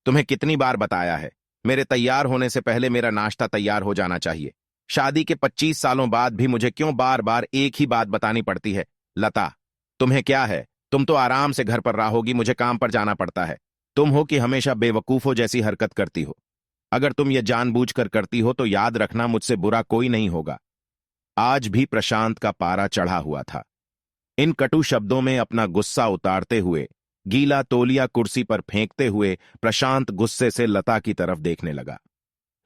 तुम्हें कितनी बार बताया है, मेरे तैयार होने से पहले मेरा नाश्ता तैयार हो जाना चाहिए। शादी के 25 सालों बाद भी मुझे क्यों बार बार एक ही बात बतानी पड़ती है? लता, तुम्हें क्या है? तुम तो आराम से घर पर रहोगी, मुझे काम पर जाना पड़ता है। तुम हो कि हमेशा बेवकूफों जैसी हरकत करती हो। अगर तुम ये जानबूझकर करती हो तो याद रखना, मुझसे बुरा कोई नहीं होगा। आज भी प्रशांत का पारा चढ़ा हुआ था। इन कटु शब्दों में अपना गुस्सा उतारते हुए, गीला तौलिया कुर्सी पर फेंकते हुए, प्रशांत गुस्से से लता की तरफ देखने लगा।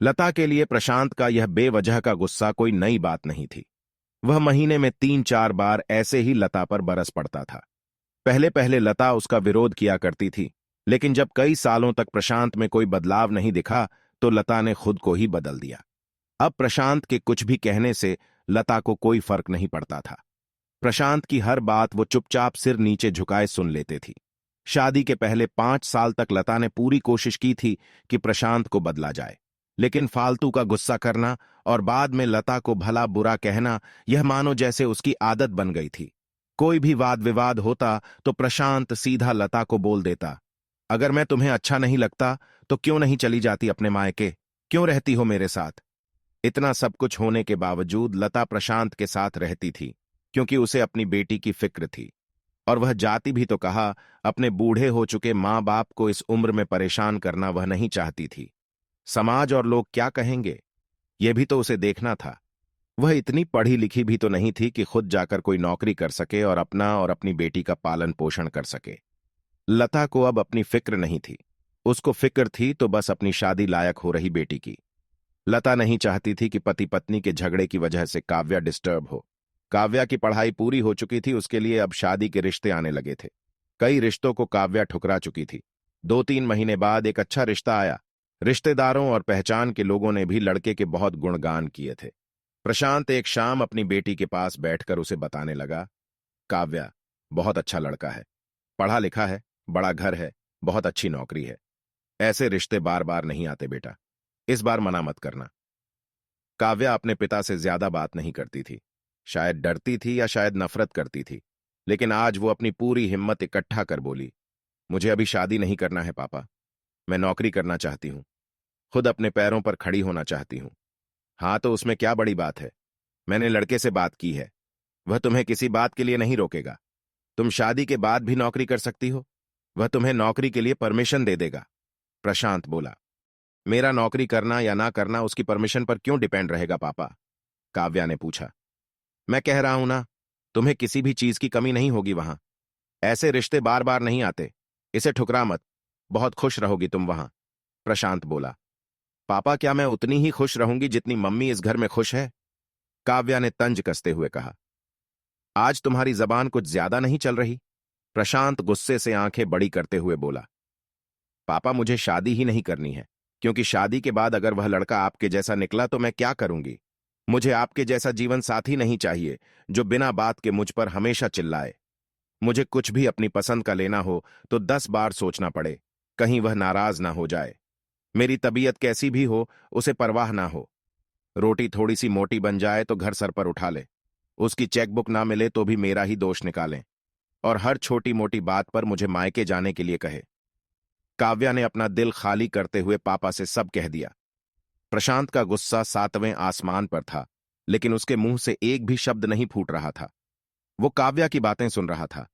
लता के लिए प्रशांत का यह बेवजह का गुस्सा कोई नई बात नहीं थी। वह महीने में 3-4 बार ऐसे ही लता पर बरस पड़ता था। पहले पहले लता उसका विरोध किया करती थी, लेकिन जब कई सालों तक प्रशांत में कोई बदलाव नहीं दिखा तो लता ने खुद को ही बदल दिया। अब प्रशांत के कुछ भी कहने से लता को कोई फर्क नहीं पड़ता था। प्रशांत की हर बात वो चुपचाप सिर नीचे झुकाए सुन लेते थी। शादी के पहले 5 साल तक लता ने पूरी कोशिश की थी कि प्रशांत को बदला जाए, लेकिन फालतू का गुस्सा करना और बाद में लता को भला बुरा कहना, यह मानो जैसे उसकी आदत बन गई थी। कोई भी वाद विवाद होता तो प्रशांत सीधा लता को बोल देता, अगर मैं तुम्हें अच्छा नहीं लगता तो क्यों नहीं चली जाती अपने मायके? क्यों रहती हो मेरे साथ? इतना सब कुछ होने के बावजूद लता प्रशांत के साथ रहती थी, क्योंकि उसे अपनी बेटी की फिक्र थी। और वह जाति भी तो कहा, अपने बूढ़े हो चुके माँ बाप को इस उम्र में परेशान करना वह नहीं चाहती थी। समाज और लोग क्या कहेंगे, यह भी तो उसे देखना था। वह इतनी पढ़ी लिखी भी तो नहीं थी कि खुद जाकर कोई नौकरी कर सके और अपना और अपनी बेटी का पालन पोषण कर सके। लता को अब अपनी फिक्र नहीं थी। उसको फिक्र थी तो बस अपनी शादी लायक हो रही बेटी की। लता नहीं चाहती थी कि पति पत्नी के झगड़े की वजह से काव्या डिस्टर्ब हो। काव्या की पढ़ाई पूरी हो चुकी थी, उसके लिए अब शादी के रिश्ते आने लगे थे। कई रिश्तों को काव्या ठुकरा चुकी थी। 2-3 महीने बाद एक अच्छा रिश्ता आया। रिश्तेदारों और पहचान के लोगों ने भी लड़के के बहुत गुणगान किए थे। प्रशांत एक शाम अपनी बेटी के पास बैठकर उसे बताने लगा, काव्या, बहुत अच्छा लड़का है, पढ़ा लिखा है, बड़ा घर है, बहुत अच्छी नौकरी है। ऐसे रिश्ते बार बार नहीं आते बेटा, इस बार मना मत करना। काव्या अपने पिता से ज्यादा बात नहीं करती थी। शायद डरती थी या शायद नफरत करती थी, लेकिन आज वो अपनी पूरी हिम्मत इकट्ठा कर बोली, मुझे अभी शादी नहीं करना है पापा। मैं नौकरी करना चाहती हूँ, खुद अपने पैरों पर खड़ी होना चाहती हूँ। हाँ, तो उसमें क्या बड़ी बात है? मैंने लड़के से बात की है, वह तुम्हें किसी बात के लिए नहीं रोकेगा। तुम शादी के बाद भी नौकरी कर सकती हो, वह तुम्हें नौकरी के लिए परमिशन दे देगा। प्रशांत बोला, मेरा नौकरी करना या ना करना उसकी परमिशन पर क्यों डिपेंड रहेगा पापा? काव्या ने पूछा। मैं कह रहा हूं ना, तुम्हें किसी भी चीज की कमी नहीं होगी वहां। ऐसे रिश्ते बार बार नहीं आते, इसे ठुकरा मत, बहुत खुश रहोगी तुम वहां। प्रशांत बोला, पापा क्या मैं उतनी ही खुश रहूंगी जितनी मम्मी इस घर में खुश है? काव्या ने तंज कसते हुए कहा। आज तुम्हारी जबान कुछ ज्यादा नहीं चल रही? प्रशांत गुस्से से आंखें बड़ी करते हुए बोला, पापा मुझे शादी ही नहीं करनी है, क्योंकि शादी के बाद अगर वह लड़का आपके जैसा निकला तो मैं क्या करूंगी? मुझे आपके जैसा जीवन साथी नहीं चाहिए, जो बिना बात के मुझ पर हमेशा चिल्लाए। मुझे कुछ भी अपनी पसंद का लेना हो तो 10 बार सोचना पड़े, कहीं वह नाराज ना हो जाए। मेरी तबीयत कैसी भी हो, उसे परवाह ना हो। रोटी थोड़ी सी मोटी बन जाए तो घर सर पर उठा ले, उसकी चेकबुक ना मिले तो भी मेरा ही दोष निकालें, और हर छोटी मोटी बात पर मुझे मायके जाने के लिए कहे। काव्या ने अपना दिल खाली करते हुए पापा से सब कह दिया। प्रशांत का गुस्सा 7वें आसमान पर था, लेकिन उसके मुंह से एक भी शब्द नहीं फूट रहा था। वो काव्या की बातें सुन रहा था।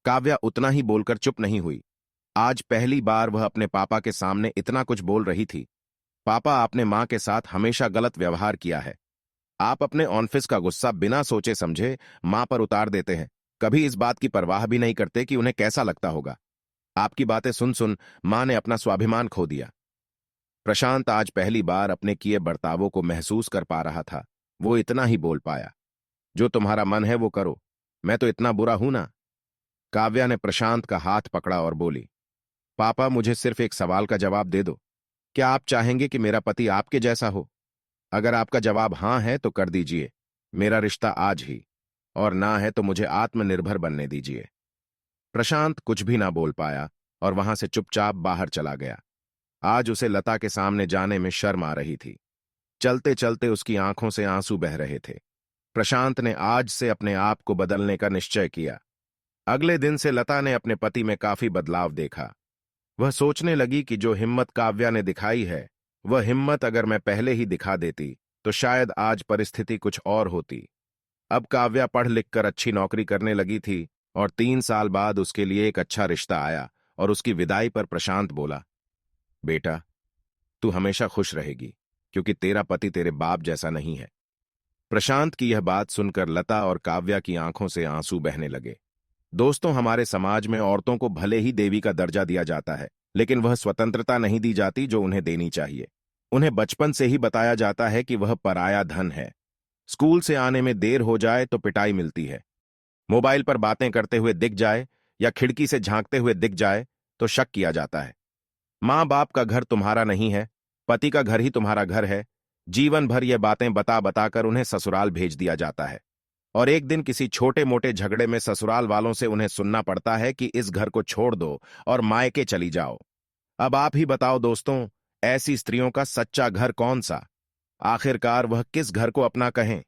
काव्या उतना ही बोलकर चुप नहीं हुई। आज पहली बार वह अपने पापा के सामने इतना कुछ बोल रही थी। पापा, आपने मां के साथ हमेशा गलत व्यवहार किया है। आप अपने ऑफिस का गुस्सा बिना सोचे समझे मां पर उतार देते हैं, कभी इस बात की परवाह भी नहीं करते कि उन्हें कैसा लगता होगा। आपकी बातें सुन सुन मां ने अपना स्वाभिमान खो दिया। प्रशांत आज पहली बार अपने किए बर्तावों को महसूस कर पा रहा था। वो इतना ही बोल पाया, जो तुम्हारा मन है वो करो, मैं तो इतना बुरा हूं ना? काव्या ने प्रशांत का हाथ पकड़ा और बोली, पापा मुझे सिर्फ एक सवाल का जवाब दे दो। क्या आप चाहेंगे कि मेरा पति आपके जैसा हो? अगर आपका जवाब हां है तो कर दीजिए, मेरा रिश्ता आज ही, और ना है तो मुझे आत्मनिर्भर बनने दीजिए। प्रशांत कुछ भी ना बोल पाया और वहां से चुपचाप बाहर चला गया। आज उसे लता के सामने जाने में शर्म आ रही थी। चलते चलते उसकी आंखों से आंसू बह रहे थे। प्रशांत ने आज से अपने आप को बदलने का निश्चय किया। अगले दिन से लता ने अपने पति में काफी बदलाव देखा। वह सोचने लगी कि जो हिम्मत काव्या ने दिखाई है, वह हिम्मत अगर मैं पहले ही दिखा देती तो शायद आज परिस्थिति कुछ और होती। अब काव्या पढ़ लिख कर अच्छी नौकरी करने लगी थी और 3 साल बाद उसके लिए एक अच्छा रिश्ता आया और उसकी विदाई पर प्रशांत बोला, बेटा, तू हमेशा खुश रहेगी क्योंकि तेरा पति तेरे बाप जैसा नहीं है। प्रशांत की यह बात सुनकर लता और काव्या की आंखों से आंसू बहने लगे। दोस्तों, हमारे समाज में औरतों को भले ही देवी का दर्जा दिया जाता है, लेकिन वह स्वतंत्रता नहीं दी जाती जो उन्हें देनी चाहिए। उन्हें बचपन से ही बताया जाता है कि वह पराया धन है। स्कूल से आने में देर हो जाए तो पिटाई मिलती है। मोबाइल पर बातें करते हुए दिख जाए या खिड़की से झांकते हुए दिख जाए तो शक किया जाता है। माँ बाप का घर तुम्हारा नहीं है, पति का घर ही तुम्हारा घर है। जीवन भर ये बातें बता बताकर उन्हें ससुराल भेज दिया जाता है और एक दिन किसी छोटे मोटे झगड़े में ससुराल वालों से उन्हें सुनना पड़ता है कि इस घर को छोड़ दो और मायके चली जाओ। अब आप ही बताओ दोस्तों, ऐसी स्त्रियों का सच्चा घर कौन सा? आखिरकार वह किस घर को अपना कहें?